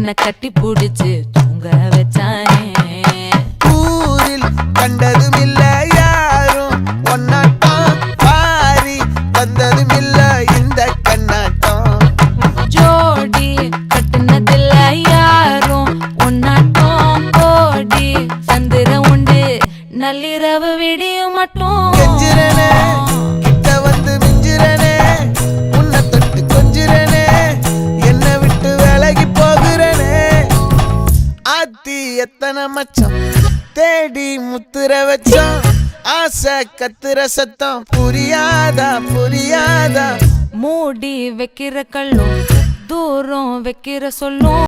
என்ன கட்டி புடிச்சு தூங்க வச்சானே. ஊரில் கண்டதும் இல்ல யாரும் ஒன்னாட்டம், பாரி வந்ததும் இல்ல இந்த கண்ணாட்டம். ஜோடி கட்டுனதில்ல யாரும் ஒன்னாட்டம், கோடி சந்திரம் உண்டு நள்ளிரவு விடியும் மட்டும். கெஞ்சிரனே கிட்ட வந்து மிஞ்சிரனே, உன்னை தொட்டு கொஞ்சிரனே, என்னை விட்டு விலகி போகிறனே. ஆத்தி எத்தனை மச்சம் தேடி முத்துற வச்சோம், ஆசை கத்துற சத்தம் புரியாதா புரியாதா. மூடி வைக்கிற கல்லும் தூரம் வைக்கிற சொல்லும்